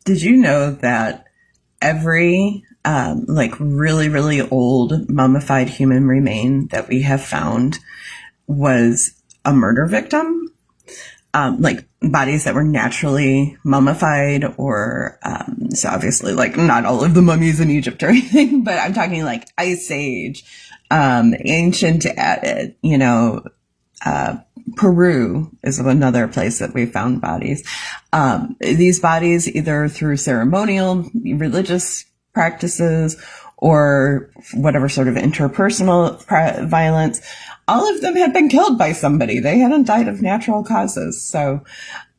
Did you know that every like really, really old mummified human remain that we have found was a murder victim? Like bodies that were naturally mummified, or so obviously, like not all of the mummies in Egypt or anything, but I'm talking like Ice Age, ancient, Peru is another place that we found bodies. These bodies, either through ceremonial, religious practices, or whatever sort of interpersonal violence, all of them had been killed by somebody. They hadn't died of natural causes. So,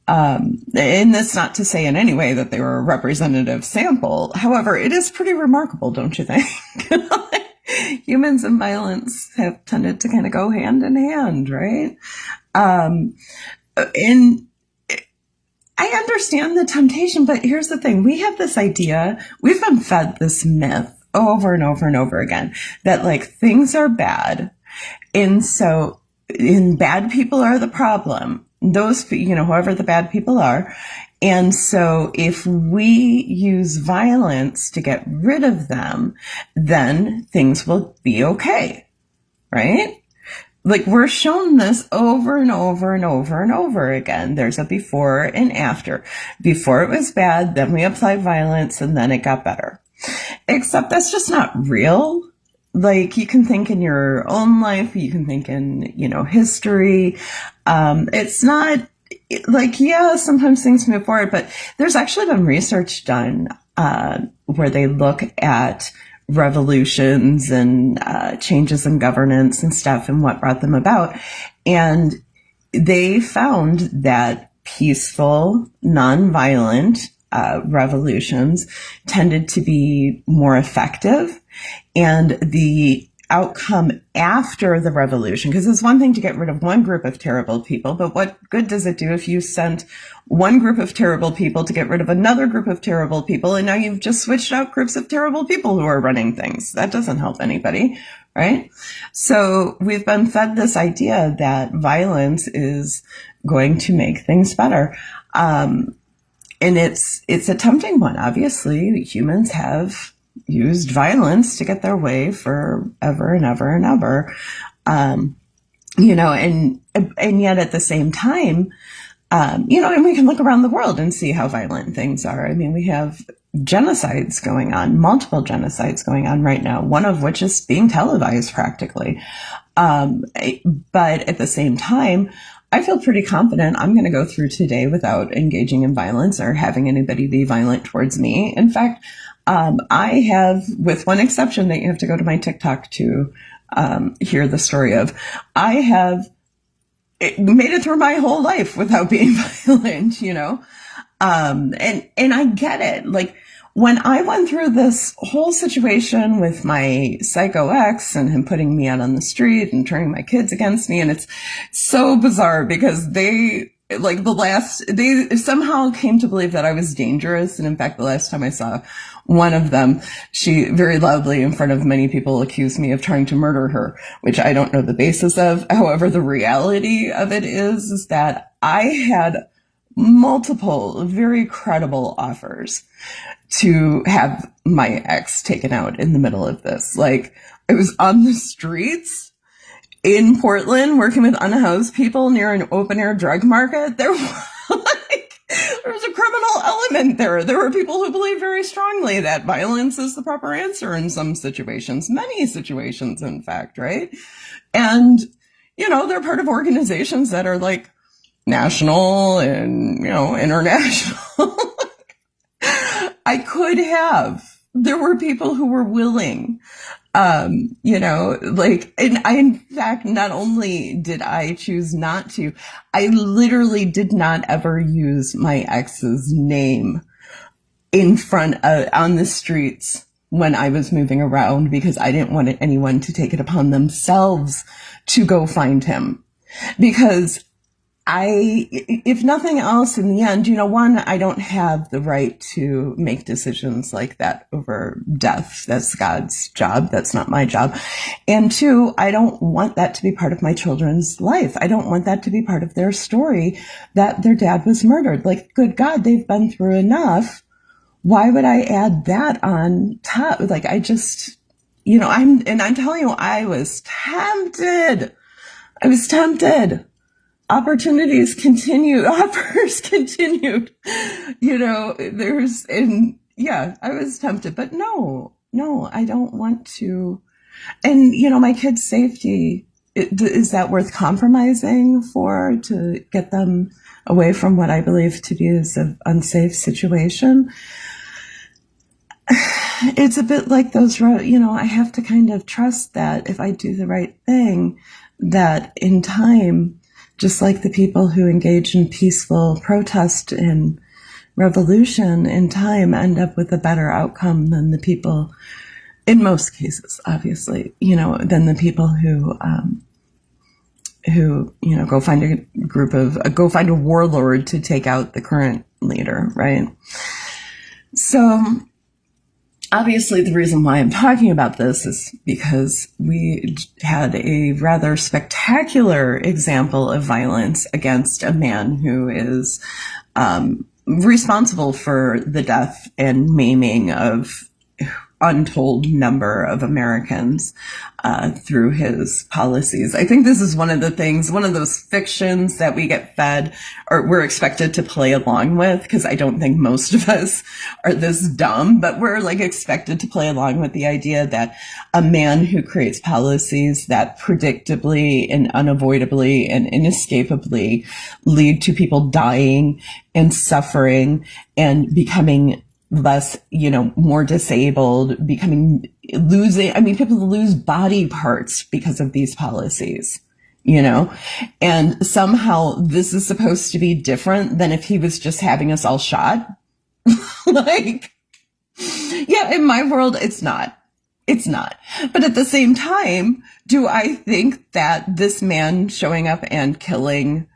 and that's not to say in any way that they were a representative sample. However, it is pretty remarkable, don't you think? Humans and violence have tended to kind of go hand in hand, right? And I understand the temptation, but here's the thing. We have this idea, we've been fed this myth over and over and over again that like things are bad. And so, bad people are the problem. Those, whoever the bad people are. And so if we use violence to get rid of them, then things will be okay, right? Like we're shown this over and over and over and over again. There's a before and after. Before it was bad, then we applied violence, and then it got better. Except that's just not real. Like you can think in your own life, you can think in, history. It's not like, yeah, sometimes things move forward, but there's actually been research done, where they look at revolutions and, changes in governance and stuff and what brought them about. And they found that peaceful, nonviolent, revolutions tended to be more effective, and the outcome after the revolution, because it's one thing to get rid of one group of terrible people, but what good does it do if you sent one group of terrible people to get rid of another group of terrible people, and now you've just switched out groups of terrible people who are running things? That doesn't help anybody, right? So we've been fed this idea that violence is going to make things better. And it's a tempting one. Obviously, humans have used violence to get their way forever and ever and ever. And yet at the same time, and we can look around the world and see how violent things are. I mean, we have genocides going on, multiple genocides going on right now, one of which is being televised practically. But at the same time, I feel pretty confident I'm going to go through today without engaging in violence or having anybody be violent towards me. In fact, I have, with one exception that you have to go to my TikTok to hear the story of, I have made it through my whole life without being violent, and I get it. Like when I went through this whole situation with my psycho ex and him putting me out on the street and turning my kids against me, and it's so bizarre because they somehow came to believe that I was dangerous. And in fact, the last time I saw one of them, she very loudly in front of many people accused me of trying to murder her, which I don't know the basis of. However, the reality of it is that I had multiple very credible offers to have my ex taken out in the middle of this. Like I was on the streets in Portland working with unhoused people near an open air drug market. There was a criminal element there. There were people who believe very strongly that violence is the proper answer in some situations, many situations, in fact, right? And, they're part of organizations that are like national and, international. I could have. There were people who were willing. And in fact, not only did I choose not to, I literally did not ever use my ex's name in front on the streets when I was moving around, because I didn't want anyone to take it upon themselves to go find him. Because if nothing else, in the end, one, I don't have the right to make decisions like that over death. That's God's job. That's not my job. And two, I don't want that to be part of my children's life. I don't want that to be part of their story that their dad was murdered. Like, good God, they've been through enough. why would I add that on top? Like, I just, I'm telling you, I was tempted. Opportunities continued, offers continued, I was tempted, but no, I don't want to. And, my kids' safety, is that worth compromising to get them away from what I believe to be an unsafe situation? It's a bit like those, I have to kind of trust that if I do the right thing, that in time, just like the people who engage in peaceful protest and revolution, in time end up with a better outcome than the people, in most cases, obviously, than the people who go find a warlord to take out the current leader, right? So obviously the reason why I'm talking about this is because we had a rather spectacular example of violence against a man who is responsible for the death and maiming of untold number of Americans through his policies. I think this is one of those fictions that we get fed or we're expected to play along with, because I don't think most of us are this dumb, but we're like expected to play along with the idea that a man who creates policies that predictably and unavoidably and inescapably lead to people dying and suffering and becoming less, more disabled, people lose body parts because of these policies, and somehow this is supposed to be different than if he was just having us all shot. Like, yeah, in my world, it's not. But at the same time, do I think that this man showing up and killing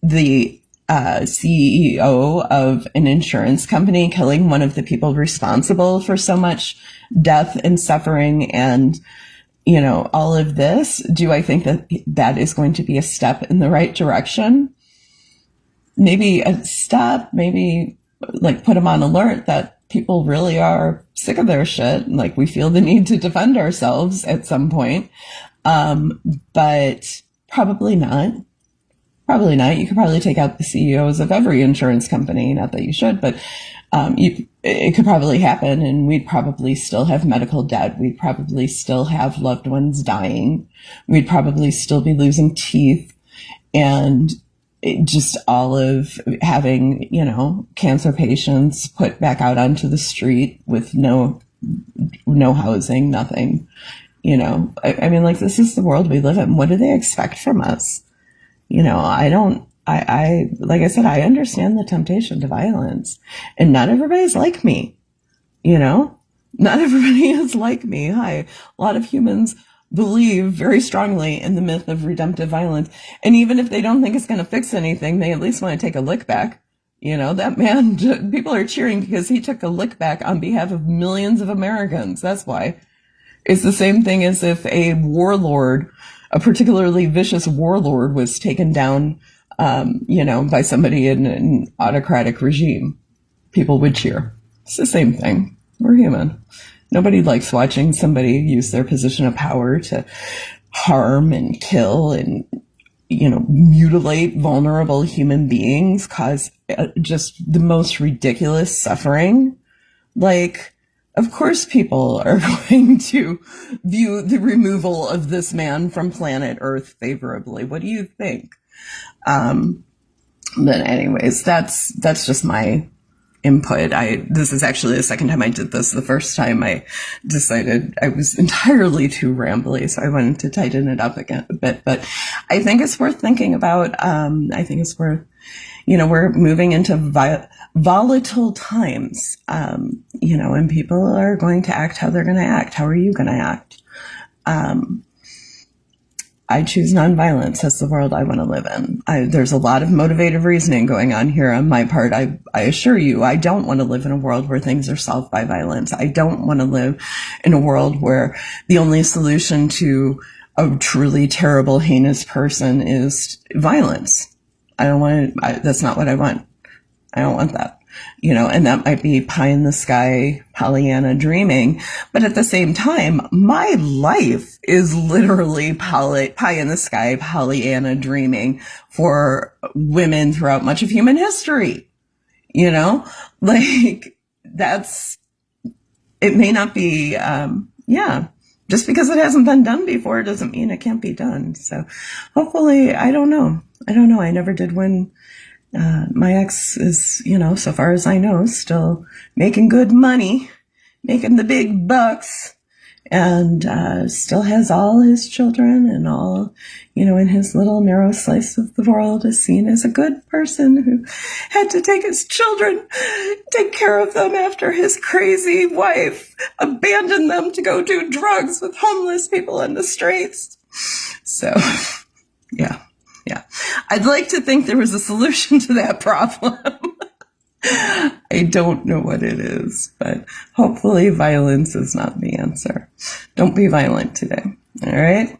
the CEO of an insurance company, killing one of the people responsible for so much death and suffering and, all of this, do I think that that is going to be a step in the right direction? Maybe a step, maybe like put them on alert that people really are sick of their shit. Like, we feel the need to defend ourselves at some point. But probably not. You could probably take out the CEOs of every insurance company. Not that you should, but it could probably happen, and we'd probably still have medical debt. We'd probably still have loved ones dying. We'd probably still be losing teeth, and just all of having, cancer patients put back out onto the street with no housing, nothing. I mean, like, this is the world we live in. What do they expect from us? Like I said, I understand the temptation to violence, and not everybody's like me, not everybody is like me. A lot of humans believe very strongly in the myth of redemptive violence. And even if they don't think it's going to fix anything, they at least want to take a lick back. That man, people are cheering because he took a lick back on behalf of millions of Americans. That's why. It's the same thing as if a particularly vicious warlord was taken down, by somebody in an autocratic regime. People would cheer. It's the same thing. We're human. Nobody likes watching somebody use their position of power to harm and kill and, mutilate vulnerable human beings, cause just the most ridiculous suffering. Like, of course people are going to view the removal of this man from planet Earth favorably. What do you think? But anyways, that's just my input. This is actually the second time I did this. The first time I decided I was entirely too rambly, so I wanted to tighten it up again a bit. But I think it's worth thinking about. I think it's worth, we're moving into volatile times, and people are going to act how they're going to act. How are you going to act? I choose nonviolence as the world I want to live in. There's a lot of motivative reasoning going on here on my part. I assure you, I don't want to live in a world where things are solved by violence. I don't want to live in a world where the only solution to a truly terrible, heinous person is violence. I don't want to, that's not what I want. I don't want that. and that might be pie in the sky, Pollyanna dreaming. But at the same time, my life is literally pie in the sky, Pollyanna dreaming for women throughout much of human history. Like it may not be, just because it hasn't been done before doesn't mean it can't be done. So hopefully, I don't know. I never did win. My ex is, so far as I know, still making good money, making the big bucks, and still has all his children and all, in his little narrow slice of the world is seen as a good person who had to take his children, take care of them after his crazy wife abandoned them to go do drugs with homeless people in the streets. So, yeah. I'd like to think there was a solution to that problem. I don't know what it is, but hopefully violence is not the answer. Don't be violent today. All right.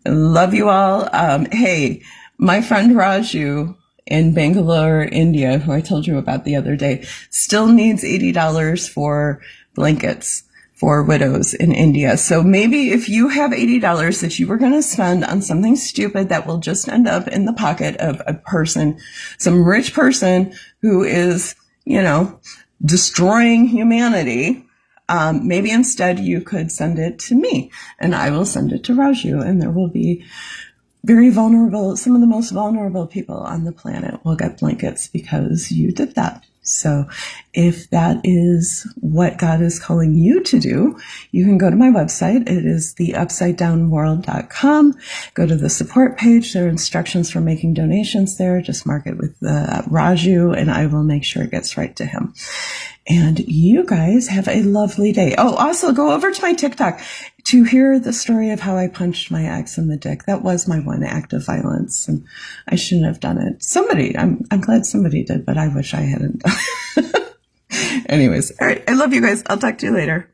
I love you all. Hey, my friend Raju in Bangalore, India, who I told you about the other day, still needs $80 for blankets for widows in India. So maybe if you have $80 that you were going to spend on something stupid that will just end up in the pocket of a person, some rich person who is, destroying humanity, maybe instead you could send it to me and I will send it to Raju, and there will be very vulnerable, some of the most vulnerable people on the planet will get blankets because you did that. So if that is what God is calling you to do, you can go to my website. It is theupsidedownworld.com. Go to the support page. There are instructions for making donations there. Just mark it with Raju, and I will make sure it gets right to him. And you guys have a lovely day. Oh, also go over to my TikTok to hear the story of how I punched my ex in the dick. That was my one act of violence, and I shouldn't have done it. I'm glad somebody did, but I wish I hadn't done it. Anyways, all right. I love you guys. I'll talk to you later.